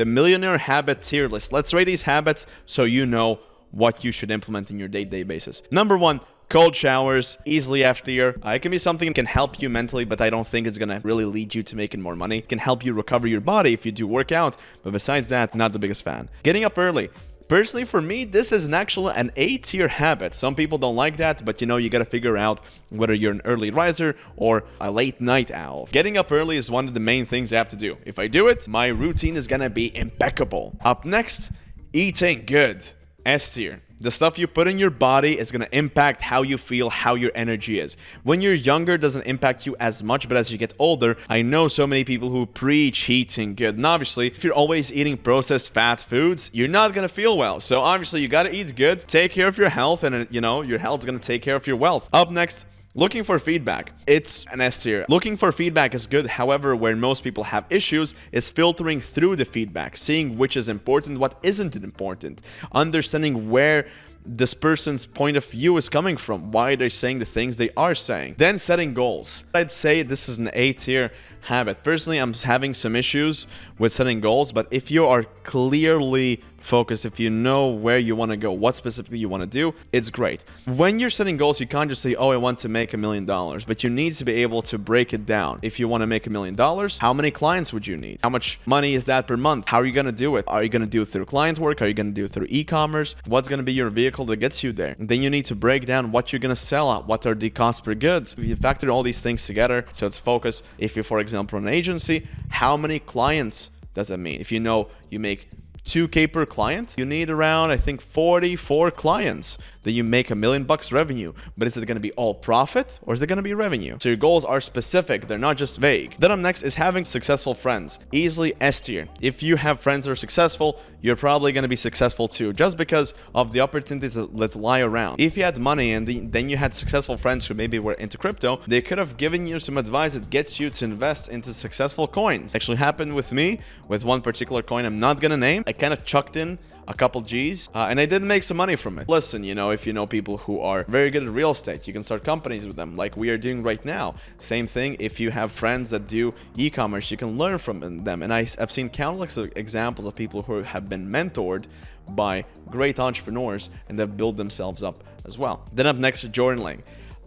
the Millionaire Habit Tier List. Let's rate these habits so you know what you should implement in your day-to-day basis. Number 1, cold showers, easily after year. It can be something that can help you mentally, but I don't think it's gonna really lead you to making more money. It can help you recover your body if you do work out, but besides that, not the biggest fan. Getting up early. Personally, for me, this is an A-tier habit. Some people don't like that, but you gotta figure out whether you're an early riser or a late night owl. Getting up early is one of the main things I have to do. If I do it, my routine is gonna be impeccable. Up next, eating good. S tier. The stuff you put in your body is going to impact how you feel, how your energy is. When you're younger, it doesn't impact you as much, but as you get older, I know so many people who preach eating good. And obviously, if you're always eating processed fat foods, you're not going to feel well. So obviously, you got to eat good, take care of your health, and your health's going to take care of your wealth. Up next, looking for feedback. It's an S tier. Looking for feedback is good. However, where most people have issues is filtering through the feedback, seeing which is important, what isn't important, understanding where this person's point of view is coming from, why they're saying the things they are saying. Then setting goals. I'd say this is an A tier habit. Personally, I'm having some issues with setting goals, but if you are clearly focused, if you know where you want to go, what specifically you want to do, it's great. When you're setting goals, you can't just say, oh, I want to make $1 million, but you need to be able to break it down. If you want to make $1 million, how many clients would you need? How much money is that per month? How are you going to do it? Are you going to do it through client work? Are you going to do it through e-commerce? What's going to be your vehicle that gets you there? And then you need to break down what you're going to sell at. What are the cost per goods? If you factor all these things together, so it's focus. If you, for example, an agency, how many clients does that mean? If you know you make $2,000 per client, you need around, I think, 44 clients that you make $1 million revenue. But is it going to be all profit or is it going to be revenue? So your goals are specific, they're not just vague. Then up next is having successful friends. Easily S tier. If you have friends that are successful, you're probably going to be successful too, just because of the opportunities that lie around. If you had money and then you had successful friends who maybe were into crypto, they could have given you some advice that gets you to invest into successful coins. Actually happened with me with one particular coin I'm not going to name. I kind of chucked in a couple G's and I did make some money from it. Listen, if you know people who are very good at real estate, you can start companies with them like we are doing right now. Same thing, if you have friends that do e-commerce, you can learn from them. And I've seen countless examples of people who have been mentored by great entrepreneurs and they've built themselves up as well. Then up next, journaling.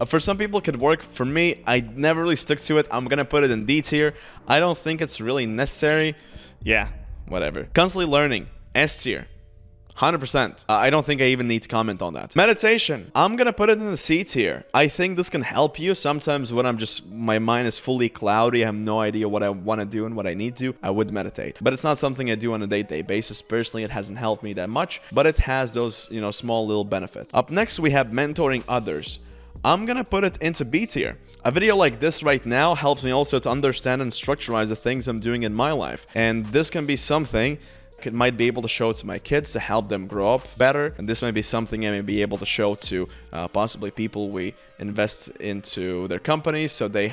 For some people it could work. For me, I never really stuck to it. I'm gonna put it in D tier. I don't think it's really necessary. Yeah, whatever. Constantly learning. S tier. 100%. I don't think I even need to comment on that. Meditation. I'm gonna put it in the C tier. I think this can help you. Sometimes when my mind is fully cloudy, I have no idea what I want to do and what I need to, I would meditate. But it's not something I do on a day-to-day basis. Personally, it hasn't helped me that much, but it has those, small little benefits. Up next, we have mentoring others. I'm gonna put it into B tier. A video like this right now helps me also to understand and structurize the things I'm doing in my life. And this can be something might be able to show to my kids to help them grow up better, and this might be something I may be able to show to possibly people we invest into their companies, so they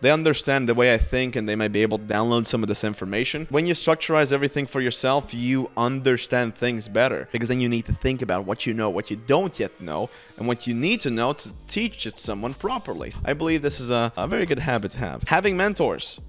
understand the way I think and they might be able to download some of this information. When you structurize everything for yourself, you understand things better, because then you need to think about what you know, what you don't yet know, and what you need to know to teach it to someone properly. I believe this is a very good habit to have. Having mentors.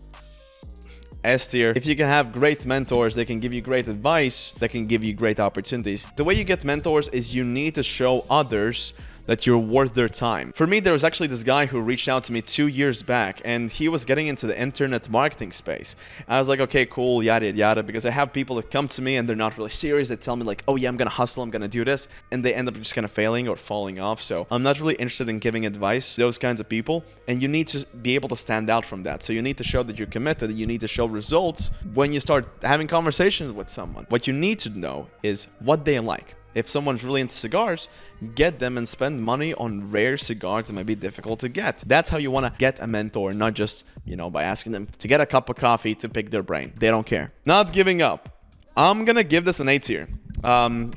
S tier. If you can have great mentors, they can give you great advice, that can give you great opportunities. The way you get mentors is you need to show others that you're worth their time. For me, there was actually this guy who reached out to me 2 years back, and he was getting into the internet marketing space. I was like, okay, cool, yada, yada, because I have people that come to me and they're not really serious. They tell me like, oh yeah, I'm gonna hustle, I'm gonna do this, and they end up just kind of failing or falling off. So I'm not really interested in giving advice to those kinds of people, and you need to be able to stand out from that. So you need to show that you're committed, you need to show results when you start having conversations with someone. What you need to know is what they like. If someone's really into cigars, get them and spend money on rare cigars that might be difficult to get. That's how you want to get a mentor, not just, by asking them to get a cup of coffee to pick their brain. They don't care. Not giving up. I'm going to give this an A tier.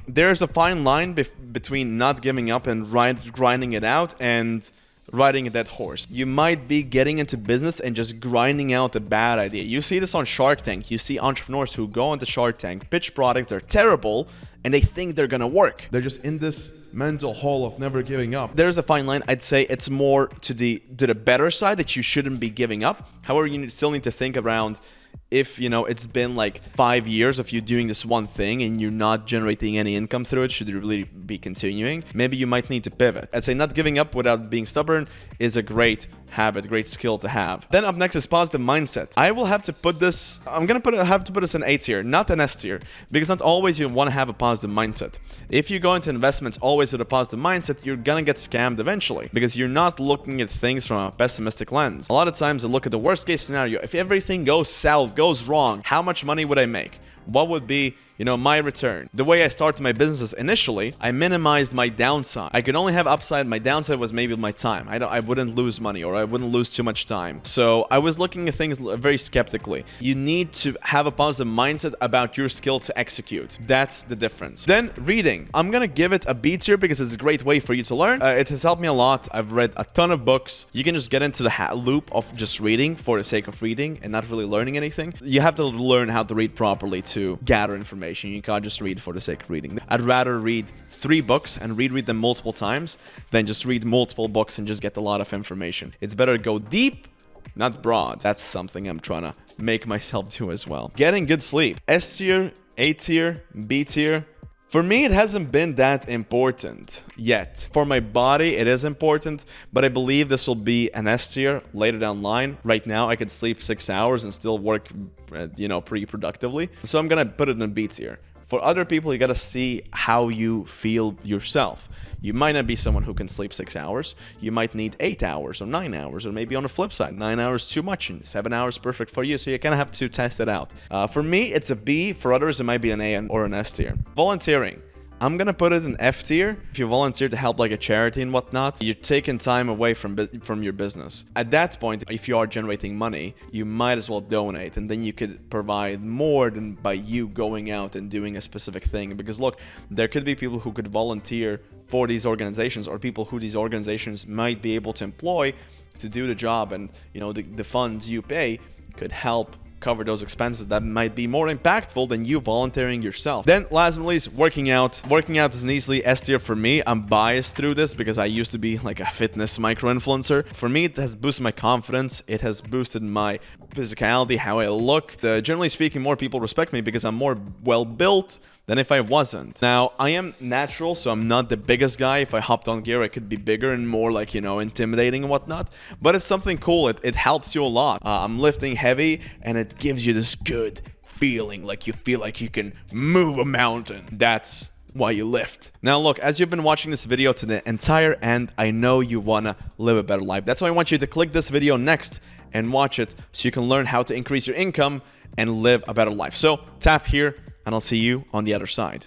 There's a fine line between not giving up and grinding it out and riding a dead horse. You might be getting into business and just grinding out a bad idea. You see this on Shark Tank. You see entrepreneurs who go into Shark Tank, pitch products, they're terrible, and they think they're gonna work. They're just in this mental hole of never giving up. There's a fine line. I'd say it's more to the better side, that you shouldn't be giving up. However, you still need to think around, if, you know, it's been like 5 years of you doing this one thing and you're not generating any income through it, should you really be continuing? Maybe you might need to pivot. I'd say not giving up without being stubborn is a great habit, great skill to have. Then up next is positive mindset. I will have to put this, have to put this in A tier, not an S tier, because not always you want to have a positive mindset. If you go into investments always with a positive mindset, you're gonna get scammed eventually, because you're not looking at things from a pessimistic lens. A lot of times you look at the worst case scenario. If everything goes south, goes wrong, how much money would I make? What would be, you know, my return? The way I started my businesses initially, I minimized my downside. I could only have upside. My downside was maybe my time. I wouldn't lose money, or I wouldn't lose too much time. So I was looking at things very skeptically. You need to have a positive mindset about your skill to execute. That's the difference. Then reading. I'm gonna give it a B tier because it's a great way for you to learn. It has helped me a lot. I've read a ton of books. You can just get into the loop of just reading for the sake of reading and not really learning anything. You have to learn how to read properly to gather information. You can't just read for the sake of reading. I'd rather read 3 books and reread them multiple times than just read multiple books and just get a lot of information. It's better to go deep, not broad. That's something I'm trying to make myself do as well. Getting good sleep. S tier, A tier, B tier. For me, it hasn't been that important yet. For my body, it is important, but I believe this will be an S tier later down the line. Right now, I could sleep 6 hours and still work, you know, pretty productively. So I'm gonna put it in a B tier. For other people, you gotta see how you feel yourself. You might not be someone who can sleep 6 hours. You might need 8 hours or 9 hours, or maybe on the flip side, 9 hours too much and 7 hours perfect for you. So you kind of have to test it out. For me, it's a B. For others, it might be an A or an S tier. Volunteering. I'm gonna put it in F tier. If you volunteer to help like a charity and whatnot, you're taking time away from your business. At that point, if you are generating money, you might as well donate, and then you could provide more than by you going out and doing a specific thing. Because look, there could be people who could volunteer for these organizations, or people who these organizations might be able to employ to do the job, and you know, the funds you pay could help cover those expenses that might be more impactful than you volunteering yourself. Then last but not least, working out. Working out is an easily S tier for me. I'm biased through this because I used to be like a fitness micro-influencer. For me, it has boosted my confidence. It has boosted my physicality, how I look. Generally speaking, more people respect me because I'm more well-built than if I wasn't. Now, I am natural, so I'm not the biggest guy. If I hopped on gear, I could be bigger and more like, you know, intimidating and whatnot. But it's something cool. It helps you a lot. I'm lifting heavy, and it gives you this good feeling, like you feel like you can move a mountain. That's why you lift. Now look, as you've been watching this video to the entire end, I know you wanna live a better life. That's why I want you to click this video next and watch it so you can learn how to increase your income and live a better life. So tap here, and I'll see you on the other side.